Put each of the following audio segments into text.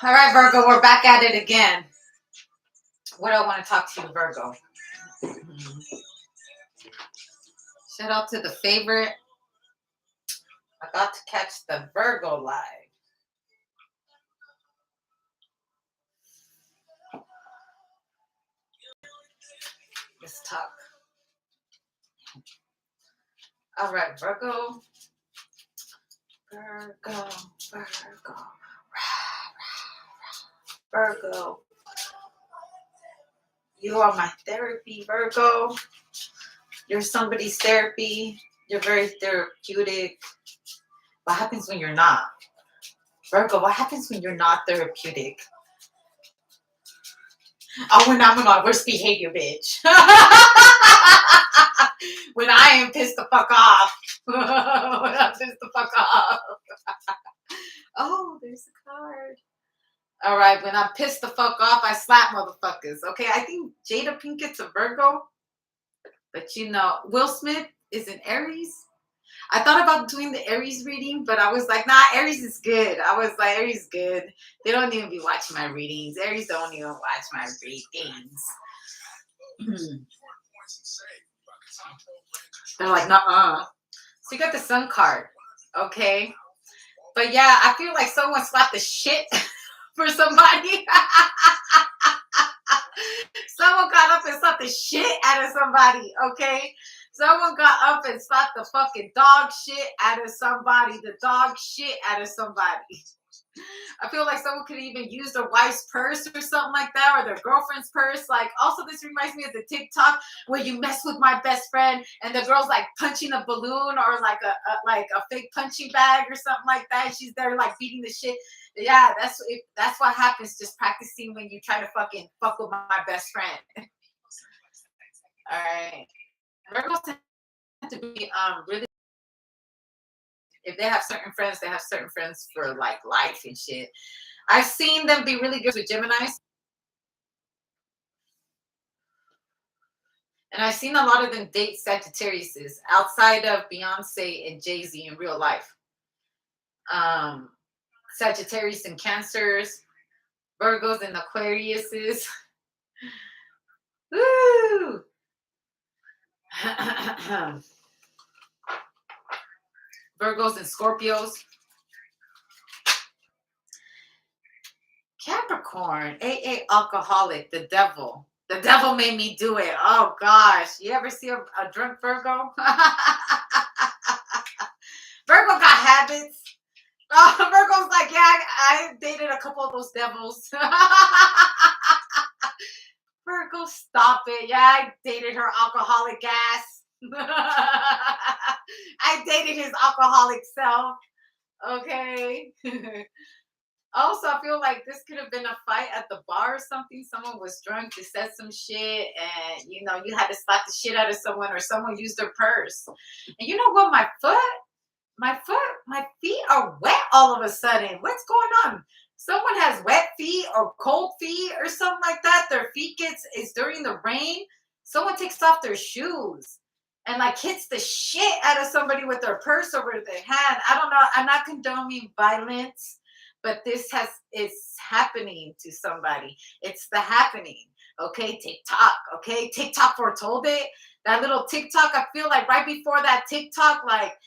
All right, Virgo, we're back at it again. What do I want to talk to you, Virgo? Shout out to the favorite. I got to catch the Virgo live. Let's talk. All right, Virgo. Virgo. You are my therapy, Virgo. You're somebody's therapy. You're very therapeutic. What happens when you're not? Virgo, what happens when you're not therapeutic? Oh, when I'm on worst behavior, bitch. When I am pissed the fuck off. When I'm pissed the fuck off. Oh, there's a card. All right, when I'm pissed the fuck off, I slap motherfuckers. Okay, I think Jada Pinkett's a Virgo. But you know, Will Smith is an Aries. I thought about doing the Aries reading, but I was like, nah, Aries is good. I was like, Aries is good. They don't even be watching my readings. Aries don't even watch my readings. They're like, nuh-uh. So you got the Sun card, okay? But yeah, I feel like someone slapped the shit for somebody. Someone got up and slapped the shit out of somebody, okay? Someone got up and slapped the fucking dog shit out of somebody, the dog shit out of somebody. I feel like someone could even use their wife's purse or something like that, or their girlfriend's purse. Like, also, this reminds me of the TikTok where you mess with my best friend and the girl's like punching a balloon or like a fake punching bag or something like that. She's there like beating the shit. Yeah, that's what happens. Just practicing when you try to fucking fuck with my best friend. All right, Virgos tend to be really. If they have certain friends, they have certain friends for like life and shit. I've seen them be really good with Geminis. And I've seen a lot of them date Sagittariuses outside of Beyonce and Jay-Z in real life. Sagittarius and Cancers, Virgos and Aquariuses. Woo! Virgos and Scorpios. Capricorn, AA alcoholic, the devil. The devil made me do it. Oh gosh. You ever see a drunk Virgo? Virgo got habits. Virgo's like, yeah, I dated a couple of those devils. Virgo, stop it. Yeah, I dated her alcoholic ass. I dated his alcoholic self. Okay. Also, I feel like this could have been a fight at the bar or something. Someone was drunk, they said some shit, and you know, you had to slap the shit out of someone, or someone used their purse. And you know what? My feet are wet all of a sudden. What's going on? Someone has wet feet or cold feet or something like that. Their feet is during the rain. Someone takes off their shoes and like hits the shit out of somebody with their purse over their hand. I don't know. I'm not condoning violence, but it's happening to somebody. It's the happening. Okay, TikTok. Okay, TikTok foretold it. That little TikTok. I feel like right before that TikTok, like,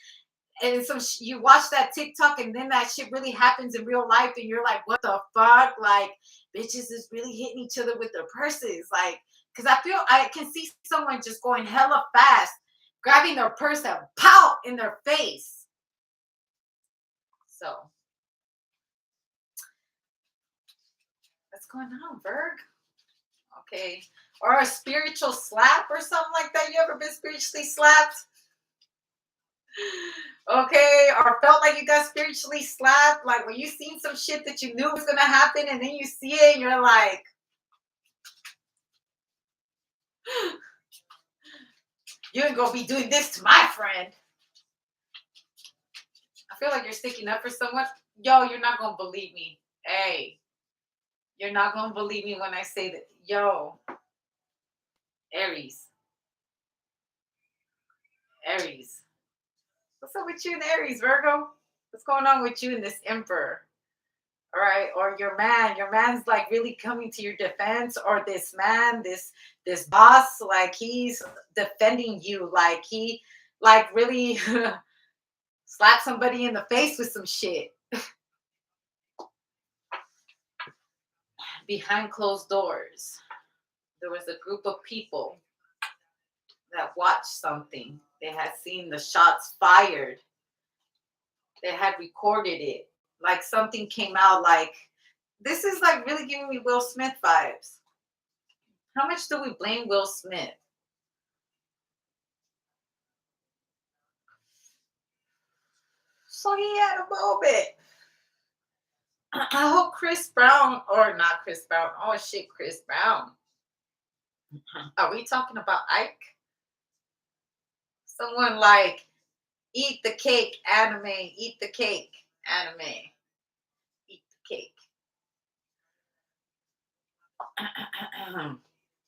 and you watch that TikTok and then that shit really happens in real life and you're like, what the fuck? Like, bitches is really hitting each other with their purses. Like, because I can see someone just going hella fast, grabbing their purse and pow in their face. So, what's going on, Virg? Okay. Or a spiritual slap or something like that. You ever been spiritually slapped? Okay, or felt like you got spiritually slapped, like when you seen some shit that you knew was gonna happen and then you see it and you're like, you ain't gonna be doing this to my friend. I feel like you're sticking up for someone. Yo, you're not gonna believe me. Hey, you're not gonna believe me when I say that. Yo, Aries. What's up with you and Aries, Virgo? What's going on with you and this Emperor? All right, or your man's like really coming to your defense, or this man, this boss, like he's defending you, like he like really slap somebody in the face with some shit behind closed doors. There was a group of people that watched something. They had seen the shots fired. They had recorded it. Like something came out like this is like really giving me Will Smith vibes. How much do we blame Will Smith? So he had a moment. I hope Chris Brown, or not Chris Brown. Oh shit, Chris Brown. Are we talking about Ike? Someone like eat the cake anime, eat the cake anime, eat the cake.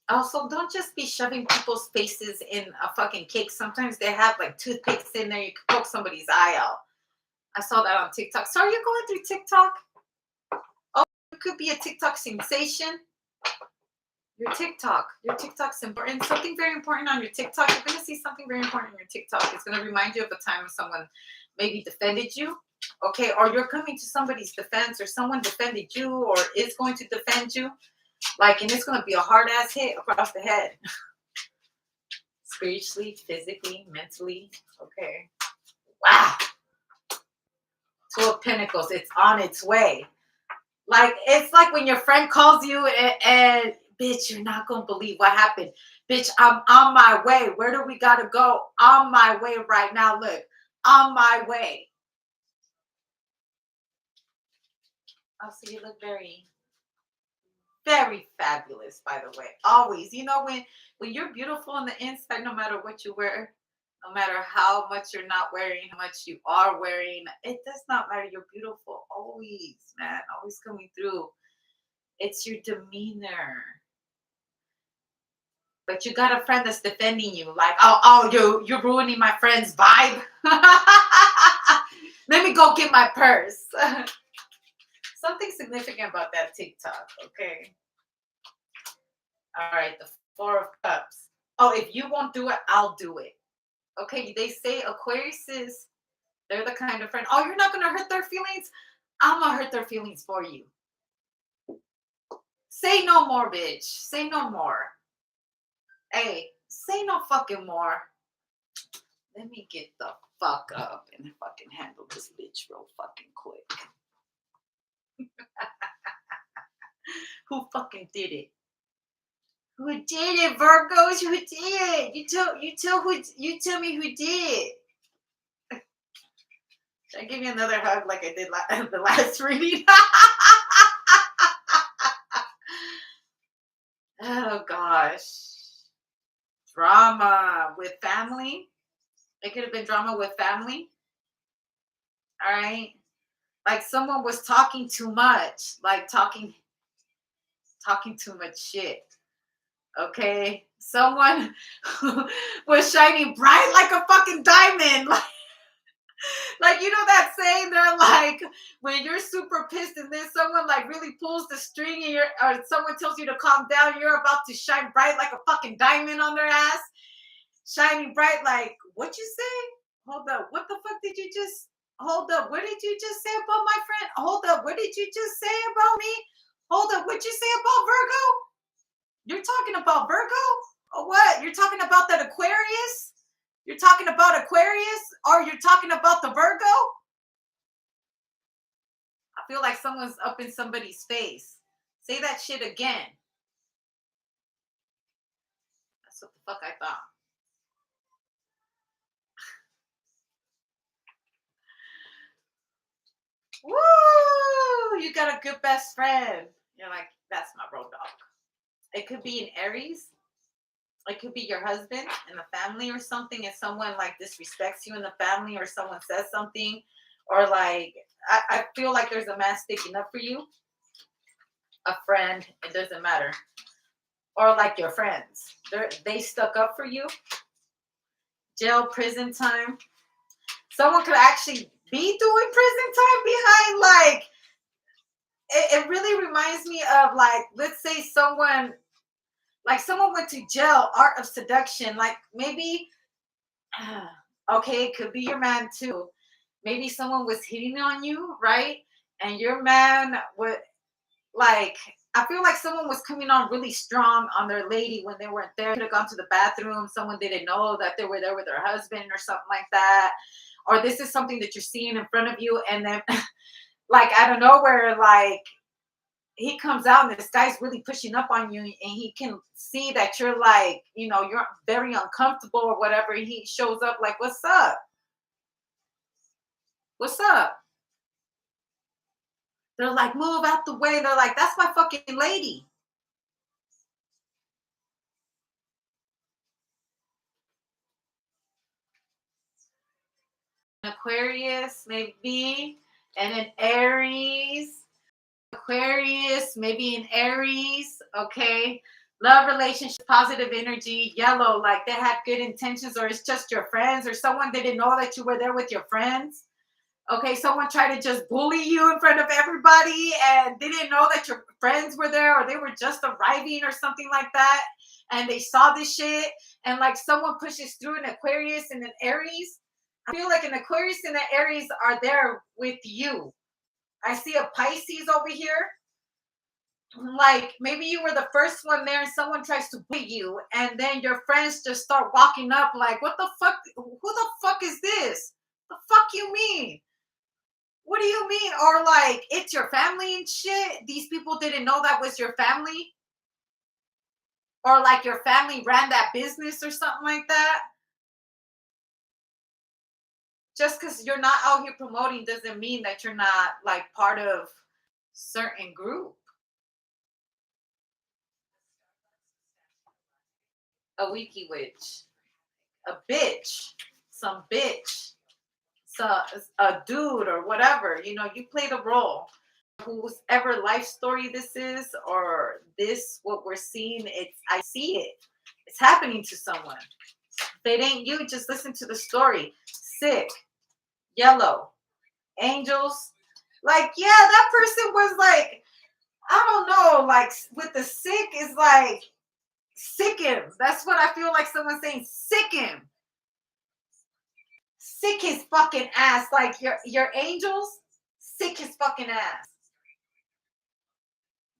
Also, don't just be shoving people's faces in a fucking cake. Sometimes they have like toothpicks in there. You can poke somebody's eye out. I saw that on TikTok. So are you going through TikTok? Oh, you could be a TikTok sensation. Your TikTok's important. Something very important on your TikTok. You're going to see something very important on your TikTok. It's going to remind you of a time when someone maybe defended you. Okay, or you're coming to somebody's defense, or someone defended you, or is going to defend you. Like, and it's going to be a hard ass hit across the head. Spiritually, physically, mentally. Okay. Wow. Two of Pentacles. It's on its way. Like, it's like when your friend calls you and bitch, you're not going to believe what happened. Bitch, I'm on my way. Where do we got to go? On my way right now. Look, on my way. Oh, so you look very, very fabulous, by the way. Always. You know, when you're beautiful on the inside, no matter what you wear, no matter how much you're not wearing, how much you are wearing, it does not matter. You're beautiful. Always, man. Always coming through. It's your demeanor. But you got a friend that's defending you, like, you're ruining my friend's vibe. Let me go get my purse. Something significant about that TikTok, okay? All right, the Four of Cups. Oh, if you won't do it, I'll do it. Okay, they say Aquariuses, they're the kind of friend, oh, you're not going to hurt their feelings? I'm going to hurt their feelings for you. Say no more, bitch. Say no more. Hey, say no fucking more. Let me get the fuck up and fucking handle this bitch real fucking quick. Who fucking did it? Who did it, Virgos? Who did it? You tell me who did it. Should I give you another hug like I did the last reading? Oh gosh. Drama with family. It could have been drama with family. All right. Like someone was talking too much. Like talking too much shit. Okay. Someone was shining bright like a fucking diamond. Like, you know that saying, they're like, when you're super pissed and then someone like really pulls the string and or someone tells you to calm down, you're about to shine bright like a fucking diamond on their ass. Shining bright like, what you say? Hold up. What the fuck did you just, hold up. What did you just say about my friend? Hold up. What did you just say about me? Hold up. What'd you say about Virgo? You're talking about Virgo? Or what? You're talking about that Aquarius? You're talking about Aquarius, or you're talking about the Virgo? I feel like someone's up in somebody's face. Say that shit again. That's what the fuck I thought. Woo! You got a good best friend. You're like, that's my road dog. It could be an Aries. It could be your husband in the family or something, and someone like disrespects you in the family, or someone says something, or like I feel like there's a man sticking up for you, a friend, it doesn't matter, or like your friends, they stuck up for you. Jail, prison time. Someone could actually be doing prison time behind, like, it really reminds me of, like, let's say someone, like someone went to jail, art of seduction, like maybe, okay, it could be your man too. Maybe someone was hitting on you, right? And your man would, like, I feel like someone was coming on really strong on their lady when they weren't there. Could have gone to the bathroom. Someone didn't know that they were there with their husband or something like that. Or this is something that you're seeing in front of you, and then like out of nowhere, like he comes out and this guy's really pushing up on you, and he can see that you're like, you're very uncomfortable or whatever. He shows up like, what's up? What's up? They're like, move out the way. They're like, that's my fucking lady. Aquarius, maybe, and an Aries. Aquarius, maybe an Aries. Okay. Love, relationship, positive energy. Yellow, like they had good intentions, or it's just your friends, or someone didn't know that you were there with your friends. Okay, someone tried to just bully you in front of everybody and they didn't know that your friends were there, or they were just arriving or something like that. And they saw this shit, and like someone pushes through an Aquarius and an Aries. I feel like an Aquarius and an Aries are there with you. I see a Pisces over here. Like maybe you were the first one there and someone tries to bully you, and then your friends just start walking up like, what the fuck? Who the fuck is this? The fuck you mean? What do you mean? Or like it's your family and shit. These people didn't know that was your family. Or like your family ran that business or something like that. Just because you're not out here promoting doesn't mean that you're not like part of certain group. A wiki witch, a bitch, some bitch, so a dude or whatever. You play the role. Whose ever life story this is, or this what we're seeing, I see it. It's happening to someone. If it ain't you, just listen to the story. Sick, yellow, angels. Like, yeah, that person was like, I don't know, like with the sick is like sick him. That's what I feel like someone's saying. Sick him. Sick his fucking ass. Like your angels, sick his fucking ass.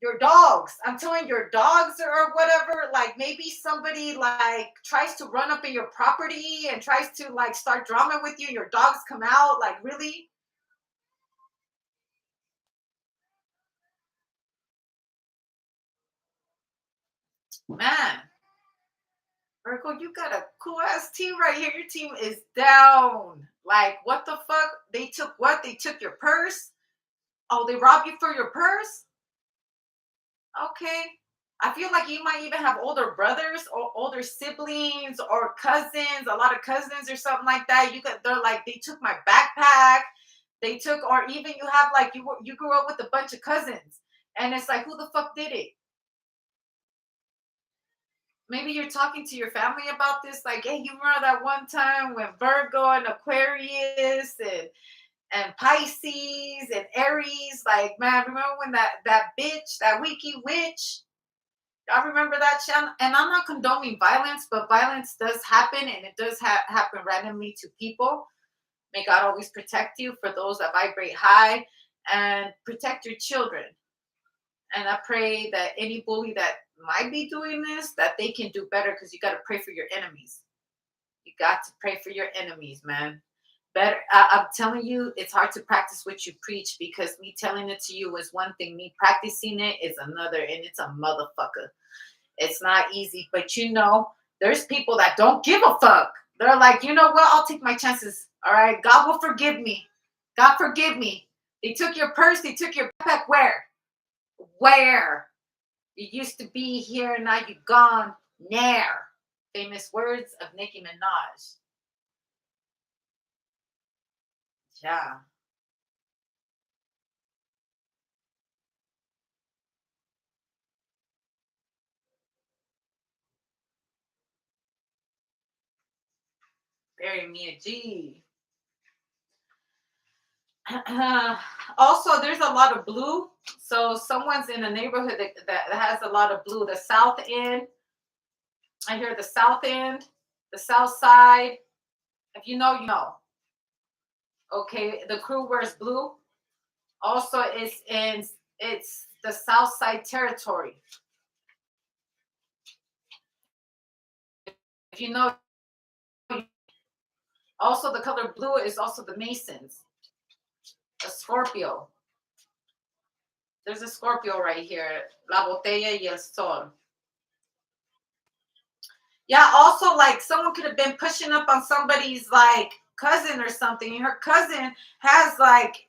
Your dogs. I'm telling your dogs or whatever. Like maybe somebody like tries to run up in your property and tries to like start drama with you. Your dogs come out. Like really, man. Virgo, you got a cool ass team right here. Your team is down. Like what the fuck? They took what? They took your purse. Oh, they robbed you for your purse. Okay. I feel like you might even have older brothers or older siblings or cousins, a lot of cousins or something like that. They're like, they took my backpack. They took, or even you have like you grew up with a bunch of cousins, and it's like, who the fuck did it? Maybe you're talking to your family about this, like, hey, you remember that one time when Virgo and Aquarius and Pisces and Aries, like, man, remember when that bitch, that wiki witch, I remember that channel. And I'm not condoning violence, but violence does happen, and it does happen randomly to people. May God always protect you for those that vibrate high, and protect your children. And I pray that any bully that might be doing this, that they can do better, because you got to pray for your enemies. You got to pray for your enemies, man. Better. I'm telling you, it's hard to practice what you preach, because me telling it to you is one thing. Me practicing it is another, and it's a motherfucker. It's not easy, but there's people that don't give a fuck. They're like, you know what? I'll take my chances. All right. God will forgive me. God forgive me. They took your purse. They took your backpack. Where? Where? You used to be here. Now you gone. Nair. Famous words of Nicki Minaj. Yeah. Bury me a G. Also, there's a lot of blue. So someone's in a neighborhood that has a lot of blue. The south end. I hear the south end, the south side. If you know, you know. Okay, the crew wears blue. Also, it's the south side territory. If you know, also the color blue is also the Masons, a Scorpio. There's a Scorpio right here. La botella y el sol. Yeah, also like someone could have been pushing up on somebody's like cousin or something. And her cousin has like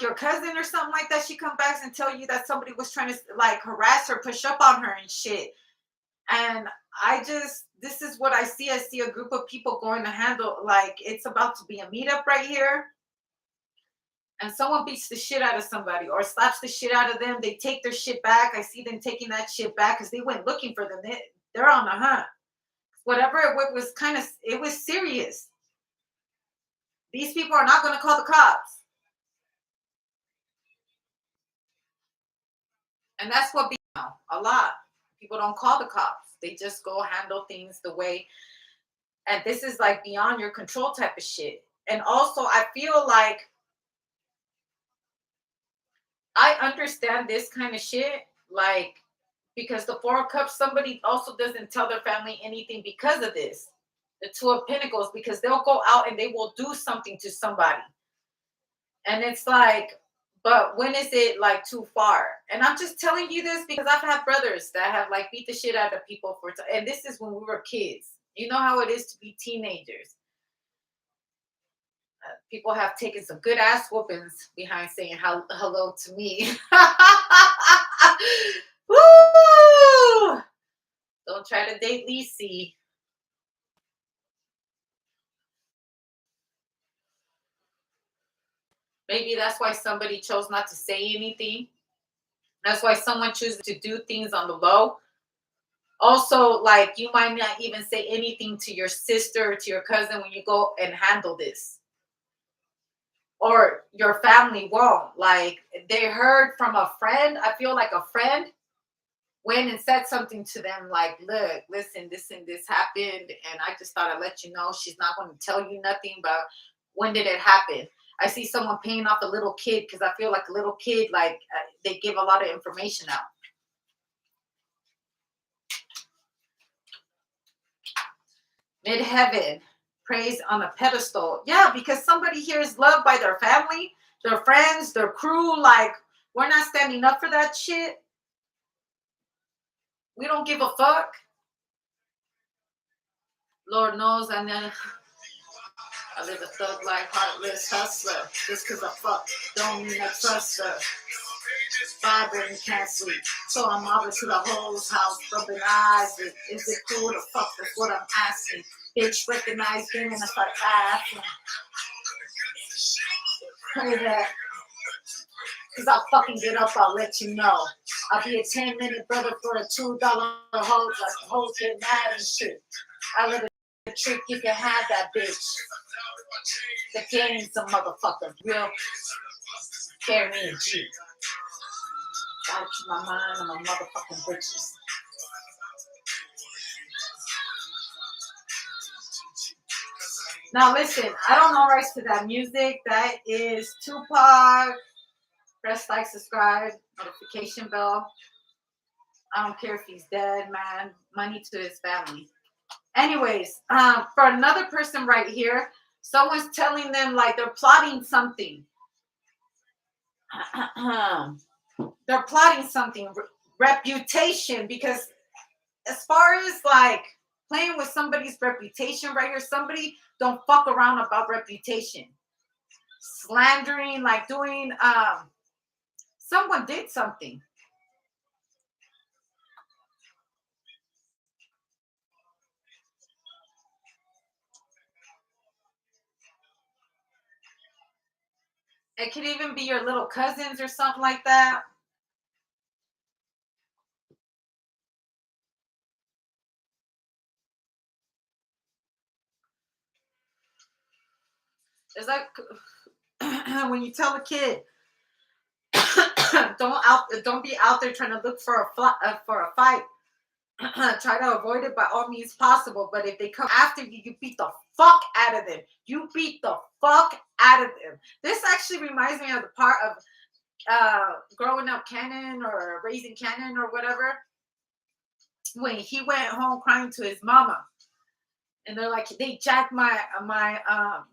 your cousin or something like that. She come back and tell you that somebody was trying to like harass her, push up on her and shit. And this is what I see. I see a group of people going to handle like it's about to be a meetup right here. And someone beats the shit out of somebody or slaps the shit out of them. They take their shit back. I see them taking that shit back because they went looking for them. They're on the hunt. Whatever it was it was serious. These people are not going to call the cops. And that's what a lot. People don't call the cops. They just go handle things the way. And this is like beyond your control type of shit. And also, I feel like I understand this kind of shit. Like, because the Four of Cups, somebody also doesn't tell their family anything because of this. The Two of Pentacles, because they'll go out and they will do something to somebody. And it's like, but when is it like too far? And I'm just telling you this because I've had brothers that have like beat the shit out of people and this is when we were kids. You know how it is to be teenagers. People have taken some good ass whoopings behind saying hello to me. Woo! Don't try to date Lisi. Maybe that's why somebody chose not to say anything. That's why someone chooses to do things on the low. Also, like you might not even say anything to your sister or to your cousin when you go and handle this. Or your family won't. Like they heard from a friend. I feel like a friend went and said something to them like, look, listen, this and this happened. And I just thought I'd let you know. She's not going to tell you nothing, but when did it happen? I see someone paying off a little kid because I feel like a little kid, like they give a lot of information out. Mid-heaven, praise on a pedestal. Yeah, because somebody here is loved by their family, their friends, their crew. Like, we're not standing up for that shit. We don't give a fuck. Lord knows, and then I live a thug life, heartless hustler. Just cause I fuck, don't mean I trust her. Vibrating, can't sleep. So I'm over to the hoes house, rubbing eyes. Is it cool to fuck? That's what I'm asking. Bitch, recognize me and I start laughing. Pray that. Cause I'll fucking get up, I'll let you know. I'll be a 10-minute brother for a $2 hoe. Like hoes get mad and shit. I live a trick, you can have that bitch. The game's a motherfucker. Real. Carry me a G. Out to my mind and my motherfucking bitches. Now listen, I don't know rights to that music. That is Tupac. Press like, subscribe, notification bell. I don't care if he's dead, man. Money to his family. Anyways, for another person right here, someone's telling them like they're plotting something. They're plotting something. Reputation, because as far as like playing with somebody's reputation right here, somebody don't fuck around about reputation. Slandering, like doing, someone did something. It could even be your little cousins or something like that. It's like when you tell a kid, don't be out there trying to look for for a fight. Try to avoid it by all means possible. But if they come after you, you beat the fuck out of them. You beat the fuck out of them. This actually reminds me of the part of growing up Cannon or raising Cannon or whatever, when he went home crying to his mama. And they're like, they jacked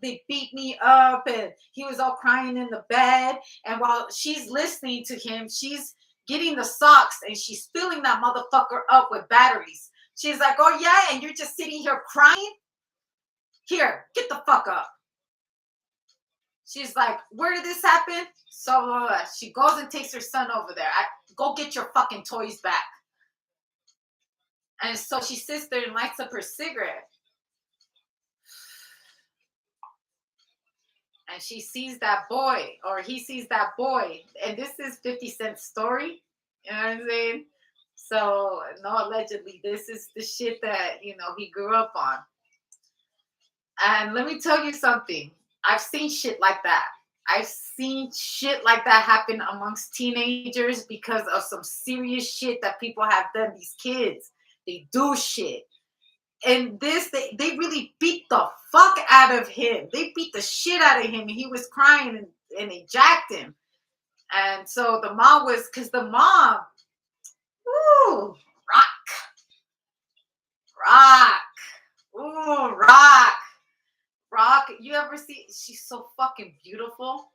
they beat me up, and he was all crying in the bed. And while she's listening to him, she's getting the socks and she's filling that motherfucker up with batteries. She's like, oh yeah, and you're just sitting here crying? Here, get the fuck up. She's like, where did this happen? So she goes and takes her son over there. Go get your fucking toys back. And so she sits there and lights up her cigarette. And she sees that boy, or he sees that boy. And this is 50 Cent's story. You know what I'm saying? So, no, allegedly, this is the shit that, he grew up on. And let me tell you something. I've seen shit like that. I've seen shit like that happen amongst teenagers because of some serious shit that people have done. These kids, they do shit. And this, they really beat the fuck out of him. They beat the shit out of him. And he was crying and they jacked him. And so the mom because the mom, ooh, rock. You ever see, she's so fucking beautiful.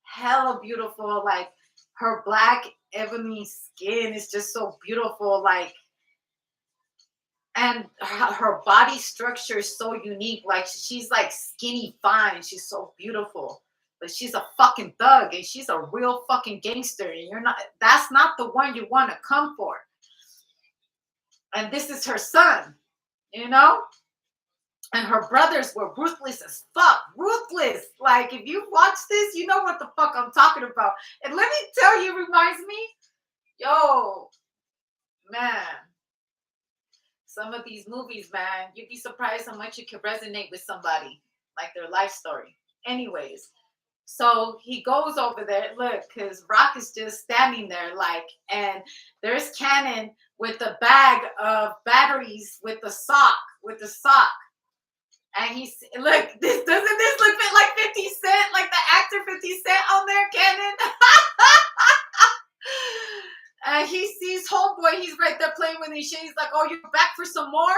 Hella beautiful. Like, her black ebony skin is just so beautiful. Like, and her body structure is so unique. Like, she's like skinny fine. She's so beautiful. But she's a fucking thug and she's a real fucking gangster. And that's not the one you want to come for. And this is her son, And her brothers were ruthless as fuck. Ruthless. Like, if you watch this, you know what the fuck I'm talking about. And let me tell you, reminds me, yo, man. Some of these movies, man, you'd be surprised how much you can resonate with somebody, like their life story. Anyways, so he goes over there, look, because Rock is just standing there, like, and there's Cannon with a bag of batteries with the sock. And look, doesn't this look like 50 Cent, like the actor 50 Cent on there, Cannon? And he sees homeboy, he's right there playing with his shit. He's like, oh, you're back for some more?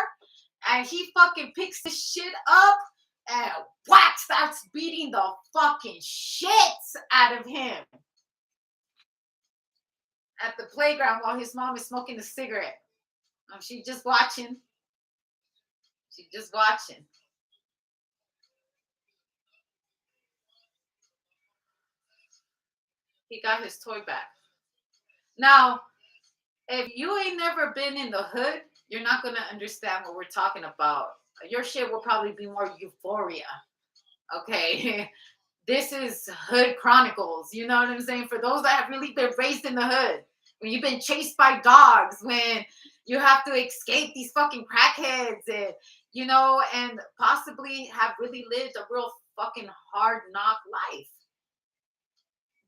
And he fucking picks this shit up and whack, starts beating the fucking shit out of him at the playground while his mom is smoking a cigarette. She's just watching. He got his toy back. Now, if you ain't never been in the hood, you're not going to understand what we're talking about. Your shit will probably be more Euphoria. Okay? This is Hood Chronicles. You know what I'm saying? For those that have really been raised in the hood, when you've been chased by dogs, when you have to escape these fucking crackheads and, and possibly have really lived a real fucking hard knock life.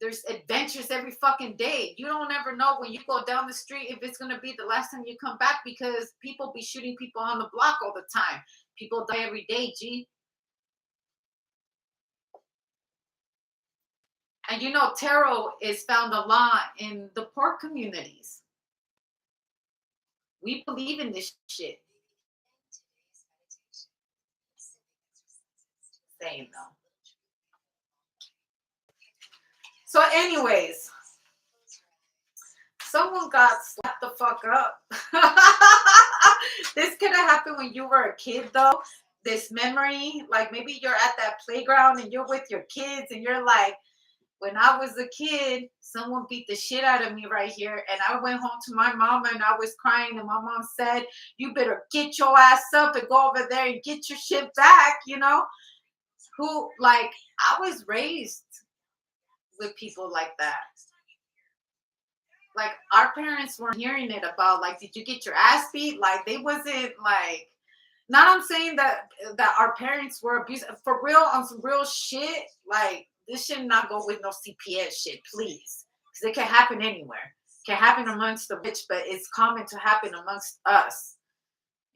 There's adventures every fucking day. You don't ever know when you go down the street if it's going to be the last time you come back, because people be shooting people on the block all the time. People die every day, G. And tarot is found a lot in the poor communities. We believe in this shit. Same though. So anyways, someone got slapped the fuck up. This could have happened when you were a kid though. This memory, like maybe you're at that playground and you're with your kids and you're like, when I was a kid, someone beat the shit out of me right here. And I went home to my mama and I was crying. And my mom said, you better get your ass up and go over there and get your shit back, Who, like, I was raised with people like that. Like, our parents weren't hearing it about, like, did you get your ass beat? Like, they wasn't, like, Not I'm saying that our parents were abusive for real on some real shit. Like this should not go with no CPS shit, please, because it can happen anywhere. It can happen amongst the rich, but it's common to happen amongst us.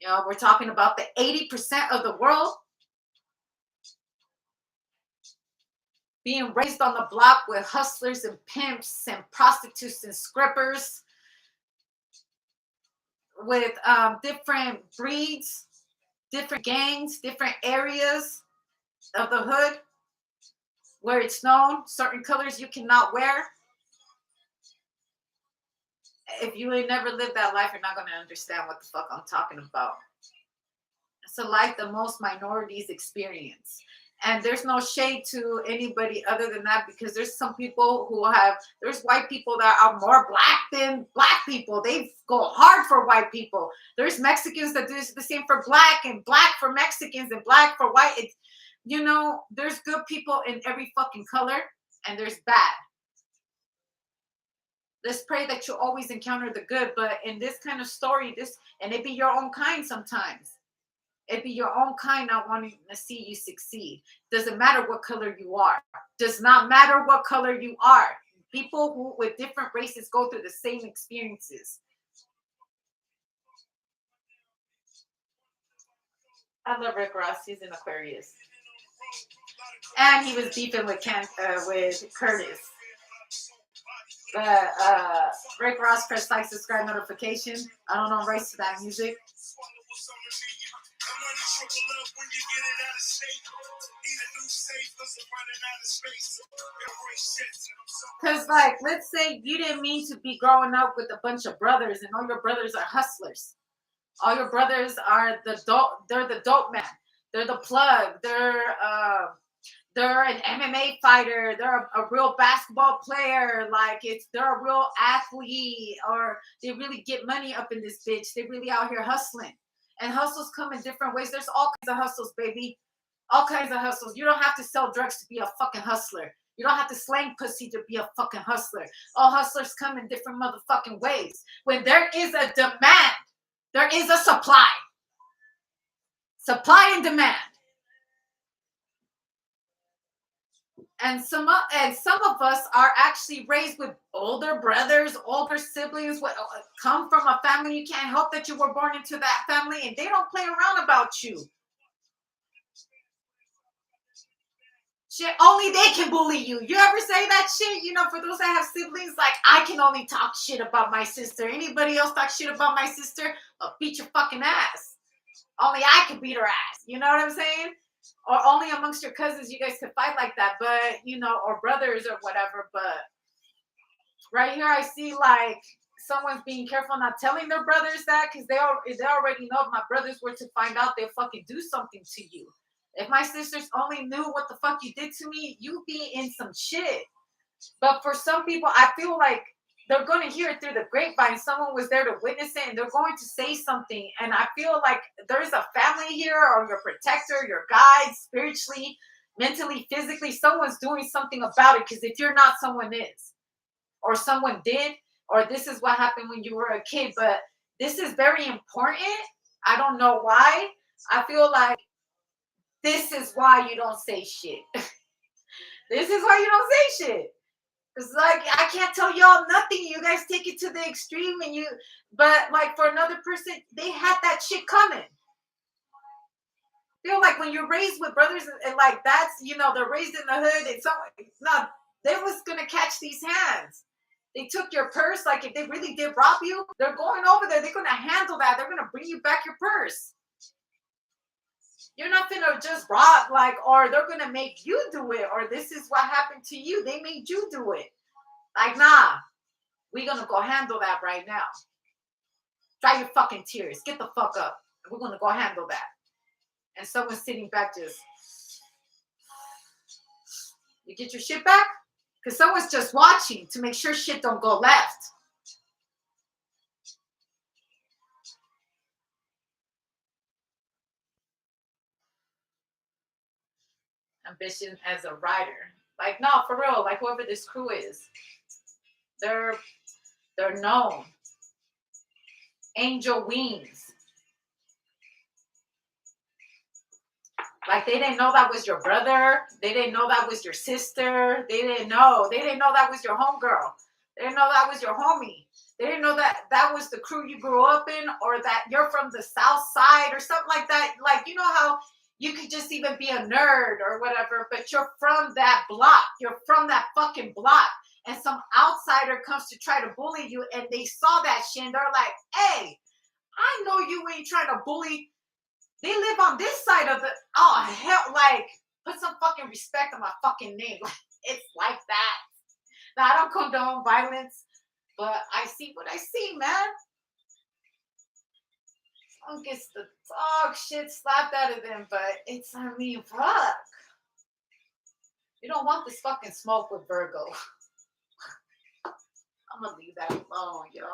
You know, we're talking about the 80% of the world being raised on the block with hustlers and pimps and prostitutes and scrippers with different breeds, different gangs, different areas of the hood where it's known certain colors you cannot wear. If you ain't never lived that life, you're not going to understand what the fuck I'm talking about. It's a life that most minorities experience. And there's no shade to anybody other than that, because there's some people who there's white people that are more black than black people. They go hard for white people. There's Mexicans that do the same for black, and black for Mexicans, and black for white. It's, you know, there's good people in every fucking color, and there's bad. Let's pray that you always encounter the good. But in this kind of story, and it be your own kind sometimes. It be your own kind not wanting to see you succeed. Doesn't matter what color you are. Does not matter what color you are. People who with different races go through the same experiences. I love Rick Ross. He's in Aquarius. And he was beefing with Curtis. But Rick Ross, press like, subscribe, notification. I don't know rights to that music. Because, like, let's say you didn't mean to be growing up with a bunch of brothers, and all your brothers are hustlers. All your brothers are they're the dope man. They're the plug. They're an MMA fighter. They're a real basketball player. Like they're a real athlete, or they really get money up in this bitch. They really out here hustling. And hustles come in different ways. There's all kinds of hustles, baby. All kinds of hustles. You don't have to sell drugs to be a fucking hustler. You don't have to slang pussy to be a fucking hustler. All hustlers come in different motherfucking ways. When there is a demand, there is a supply. Supply and demand. And some of us are actually raised with older brothers, older siblings, come from a family. You can't help that you were born into that family, and they don't play around about you. Shit, only they can bully you. You ever say that shit? You know, for those that have siblings, like, I can only talk shit about my sister. Anybody else talk shit about my sister, I'll beat your fucking ass. Only I can beat her ass. You know what I'm saying? Or only amongst your cousins you guys could fight like that, but you know, or brothers or whatever. But right here I see like someone's being careful not telling their brothers that, because they already know if my brothers were to find out, they'll fucking do something to you. If my sisters only knew what the fuck you did to me, you'd be in some shit. But for some people, I feel like they're going to hear it through the grapevine. Someone was there to witness it, and they're going to say something. And I feel like there's a family here, or your protector, your guide, spiritually, mentally, physically. Someone's doing something about it, because if you're not, someone is. Or someone did. Or this is what happened when you were a kid. But this is very important. I don't know why. I feel like this is why you don't say shit. This is why you don't say shit. It's like, I can't tell y'all nothing. You guys take it to the extreme, but like for another person, they had that shit coming. Feel like when you're raised with brothers and like that's, you know, they're raised in the hood, and they was gonna catch these hands. They took your purse. Like if they really did rob you, they're going over there. They're gonna handle that. They're gonna bring you back your purse. You're not gonna just rob, like, or they're gonna make you do it, or this is what happened to you. They made you do it. Like, nah, we're gonna go handle that right now. Dry your fucking tears. Get the fuck up. We're gonna go handle that. And someone's sitting back just, you get your shit back? Because someone's just watching to make sure shit don't go left. Ambition as a writer. Like, no, for real, like whoever this crew is, they're known. Angel Wings. Like they didn't know that was your brother. They didn't know that was your sister. They didn't know. They didn't know that was your homegirl. They didn't know that was your homie. They didn't know that that was the crew you grew up in, or that you're from the South Side or something like that. Like, you know how you could just even be a nerd or whatever, but you're from that block. You're from that fucking block. And some outsider comes to try to bully you, and they saw that shit and they're like, hey, I know you ain't trying to bully. They live on this side of the, oh hell, like, put some fucking respect on my fucking name. Like, it's like that. Now, I don't condone violence, but I see what I see, man. Someone gets the dog shit slapped out of them, but it's, I mean, fuck. You don't want this fucking smoke with Virgo. I'm gonna leave that alone, yo.